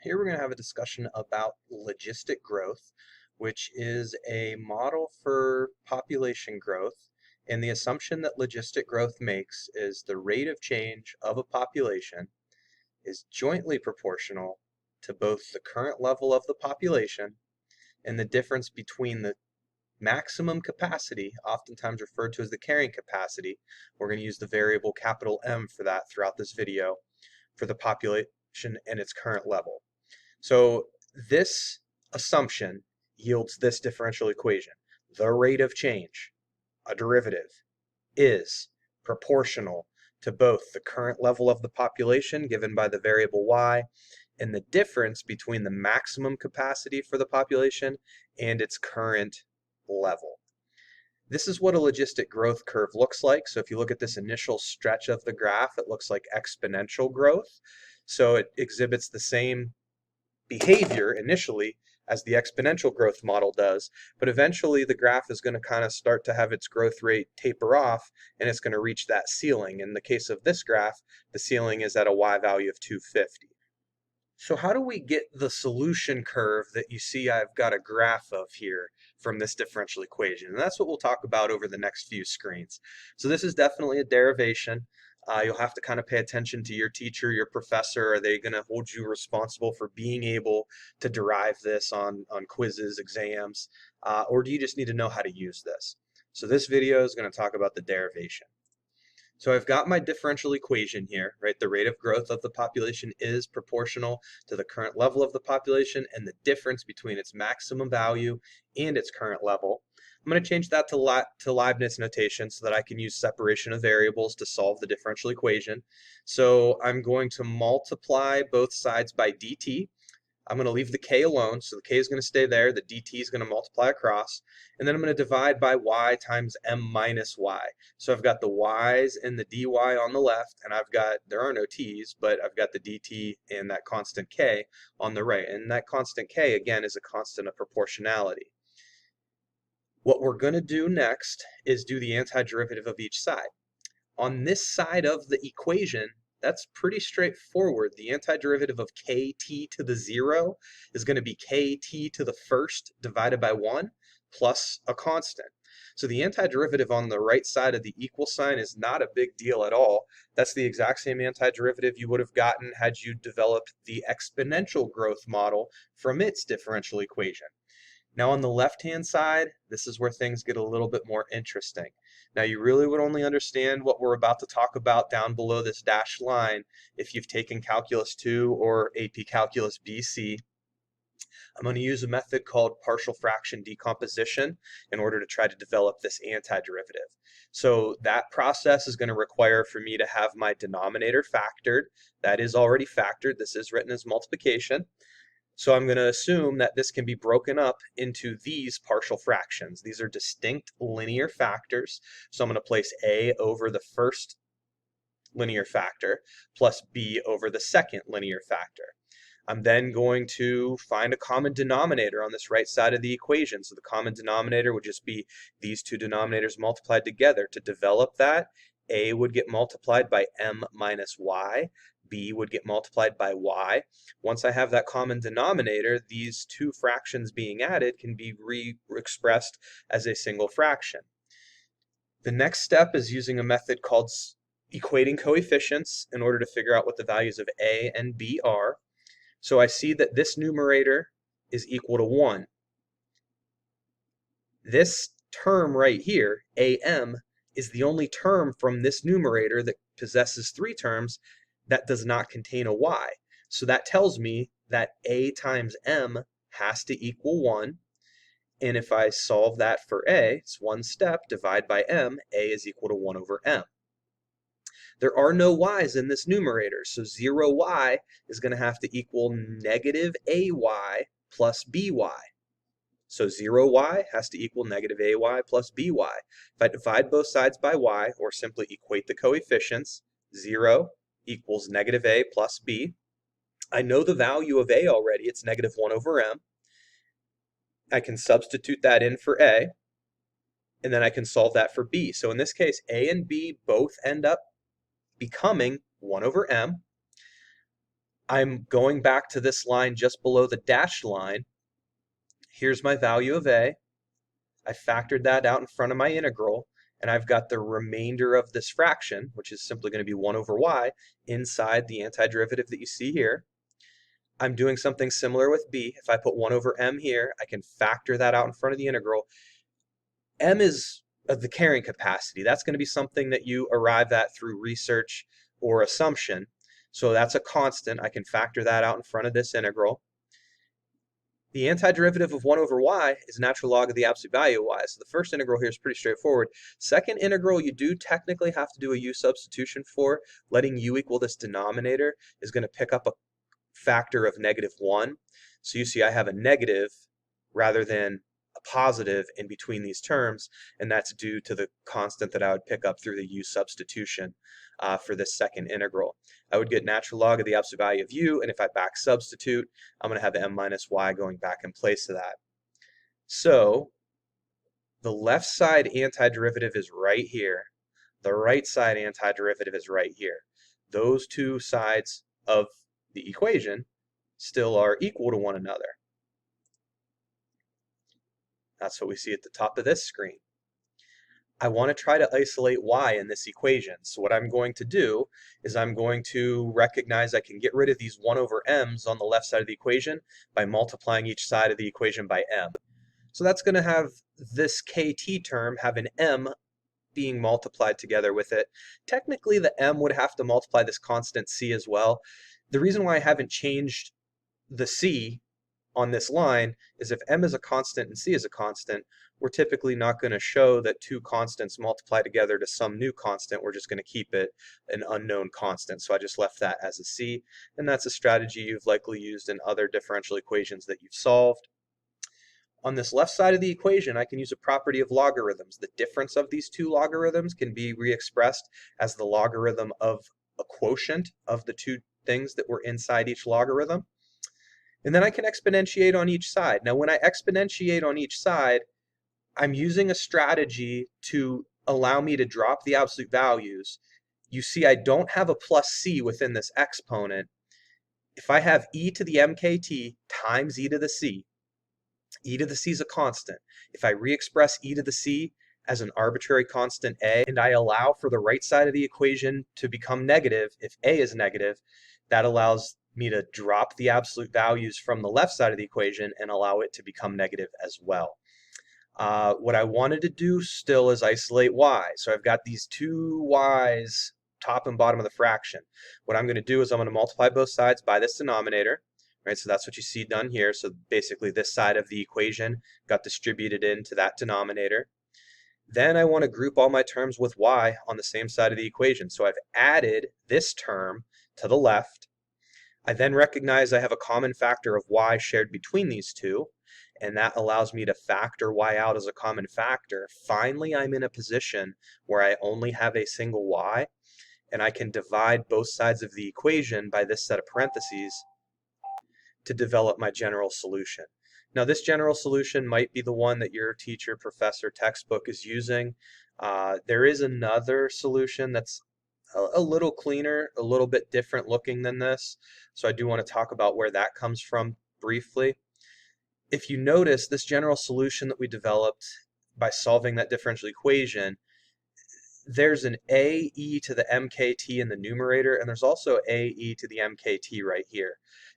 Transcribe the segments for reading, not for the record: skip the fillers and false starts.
Here we're going to have a discussion about logistic growth, which is a model for population growth. And the assumption that logistic growth makes is the rate of change of a population is jointly proportional to both the current level of the population and the difference between the maximum capacity, oftentimes referred to as the carrying capacity. We're going to use the variable capital M for that throughout this video, for the population and its current level. So this assumption yields this differential equation. The rate of change, a derivative, is proportional to both the current level of the population given by the variable y and the difference between the maximum capacity for the population and its current level. This is what a logistic growth curve looks like. So if you look at this initial stretch of the graph, it looks like exponential growth. So it exhibits the same behavior initially as the exponential growth model does, but eventually the graph is going to kind of start to have its growth rate taper off and it's going to reach that ceiling. In the case of this graph, the ceiling is at a y value of 250. So how do we get the solution curve that you see I've got a graph of here from this differential equation? And that's what we'll talk about over the next few screens. So this is definitely a derivation. You'll have to kind of pay attention to your teacher, your professor. Are they going to hold you responsible for being able to derive this on quizzes, exams, or do you just need to know how to use this? So this video is going to talk about the derivation. So I've got my differential equation here, right? The rate of growth of the population is proportional to the current level of the population and the difference between its maximum value and its current level. I'm going to change that to Leibniz notation so that I can use separation of variables to solve the differential equation. So I'm going to multiply both sides by dt. I'm going to leave the k alone, so the k is going to stay there, the dt is going to multiply across, and then I'm going to divide by y times m minus y. So I've got the y's and the dy on the left, and there are no t's, but I've got the dt and that constant k on the right. And that constant k, again, is a constant of proportionality. What we're going to do next is do the antiderivative of each side. On this side of the equation, that's pretty straightforward. The antiderivative of kt to the 0 is going to be kt to the first divided by 1 plus a constant. So the antiderivative on the right side of the equal sign is not a big deal at all. That's the exact same antiderivative you would have gotten had you developed the exponential growth model from its differential equation. Now on the left-hand side, this is where things get a little bit more interesting. Now you really would only understand what we're about to talk about down below this dashed line if you've taken Calculus 2 or AP Calculus BC. I'm going to use a method called partial fraction decomposition in order to try to develop this antiderivative. So that process is going to require for me to have my denominator factored. That is already factored. This is written as multiplication. So I'm going to assume that this can be broken up into these partial fractions. These are distinct linear factors. So I'm going to place a over the first linear factor plus b over the second linear factor. I'm then going to find a common denominator on this right side of the equation. So the common denominator would just be these two denominators multiplied together. To develop that, a would get multiplied by m minus y. B would get multiplied by y. Once I have that common denominator, these two fractions being added can be re-expressed as a single fraction. The next step is using a method called equating coefficients in order to figure out what the values of a and b are. So I see that this numerator is equal to 1. This term right here, am, is the only term from this numerator that possesses 3 terms that does not contain a y. So that tells me that a times m has to equal 1. And if I solve that for a, it's one step, divide by m, a is equal to 1 over m. There are no y's in this numerator, so 0y is going to have to equal negative ay plus by. So 0y has to equal negative ay plus by. If I divide both sides by y, or simply equate the coefficients, 0 equals negative a plus b. I know the value of a already, it's negative 1 over m. I can substitute that in for a, and then I can solve that for b. So in this case, a and b both end up becoming 1 over m. I'm going back to this line just below the dashed line. Here's my value of a. I factored that out in front of my integral, and I've got the remainder of this fraction, which is simply going to be 1 over y, inside the antiderivative that you see here. I'm doing something similar with b. If I put 1 over m here, I can factor that out in front of the integral. M is the carrying capacity. That's going to be something that you arrive at through research or assumption. So that's a constant. I can factor that out in front of this integral. The antiderivative of 1 over y is natural log of the absolute value of y. So the first integral here is pretty straightforward. Second integral, you do technically have to do a u substitution for. Letting u equal this denominator is going to pick up a factor of -1. So you see I have a negative rather than a positive in between these terms, and that's due to the constant that I would pick up through the u substitution for this second integral. I would get natural log of the absolute value of u, and if I back substitute, I'm going to have m minus y going back in place of that. So the left side antiderivative is right here. The right side antiderivative is right here. Those two sides of the equation still are equal to one another. That's what we see at the top of this screen. I want to try to isolate y in this equation. So what I'm going to do is I'm going to recognize I can get rid of these 1 over m's on the left side of the equation by multiplying each side of the equation by m. So that's going to have this kt term have an m being multiplied together with it. Technically, the m would have to multiply this constant c as well. The reason why I haven't changed the c on this line is if m is a constant and c is a constant, we're typically not going to show that two constants multiply together to some new constant. We're just going to keep it an unknown constant. So I just left that as a c, and that's a strategy you've likely used in other differential equations that you've solved. On this left side of the equation, I can use a property of logarithms. The difference of these two logarithms can be re-expressed as the logarithm of a quotient of the two things that were inside each logarithm. And then I can exponentiate on each side. Now, when I exponentiate on each side, I'm using a strategy to allow me to drop the absolute values. You see, I don't have a plus c within this exponent. If I have e to the mkt times e to the c is a constant. If I re-express e to the c as an arbitrary constant a, and I allow for the right side of the equation to become negative, if a is negative, that allows me to drop the absolute values from the left side of the equation and allow it to become negative as well. What I wanted to do still is isolate y. So I've got these two y's, top and bottom of the fraction. What I'm going to do is I'm going to multiply both sides by this denominator. Right, so that's what you see done here. So basically this side of the equation got distributed into that denominator. Then I want to group all my terms with y on the same side of the equation. So I've added this term to the left. I then recognize I have a common factor of y shared between these two, and that allows me to factor y out as a common factor. Finally, I'm in a position where I only have a single y, and I can divide both sides of the equation by this set of parentheses to develop my general solution. Now, this general solution might be the one that your teacher, professor, textbook is using. There is another solution that's a little cleaner, a little bit different looking than this. So I do want to talk about where that comes from briefly. If you notice, this general solution that we developed by solving that differential equation, there's an a e to the mkt in the numerator, and there's also a e to the mkt right here.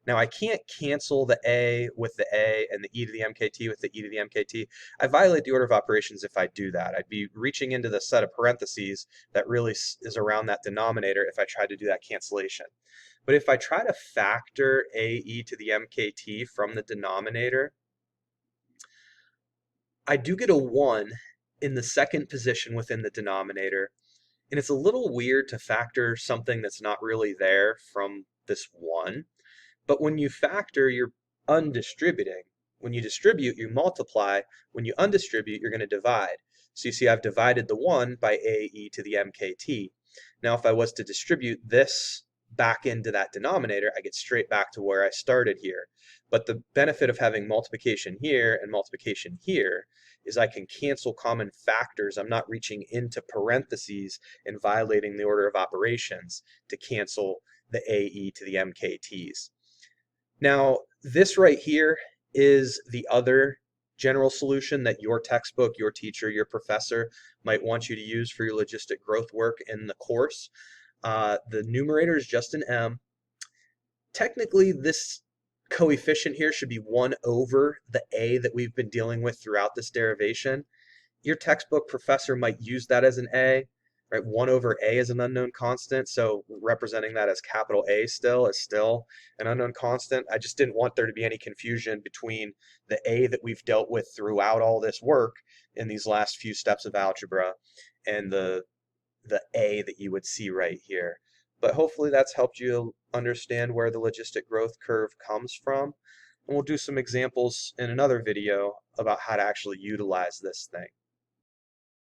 Now, I can't cancel the a with the a and the e to the mkt with the e to the mkt. I violate the order of operations if I do that. I'd be reaching into the set of parentheses that really is around that denominator if I tried to do that cancellation. But if I try to factor a e to the mkt from the denominator, I do get a 1 in the second position within the denominator. And it's a little weird to factor something that's not really there from this 1. But when you factor, you're undistributing. When you distribute, you multiply. When you undistribute, you're going to divide. So you see I've divided the 1 by a e to the mkt. Now if I was to distribute this back into that denominator, I get straight back to where I started here. But the benefit of having multiplication here and multiplication here is I can cancel common factors. I'm not reaching into parentheses and violating the order of operations to cancel the AE to the MKTs. Now, this right here is the other general solution that your textbook, your teacher, your professor might want you to use for your logistic growth work in the course. The numerator is just an m. Technically, this coefficient here should be 1 over the a that we've been dealing with throughout this derivation. Your textbook professor might use that as an a, right? 1 over a is an unknown constant, so representing that as capital A still is still an unknown constant. I just didn't want there to be any confusion between the a that we've dealt with throughout all this work in these last few steps of algebra and the a that you would see right here. But hopefully that's helped you understand where the logistic growth curve comes from. And we'll do some examples in another video about how to actually utilize this thing.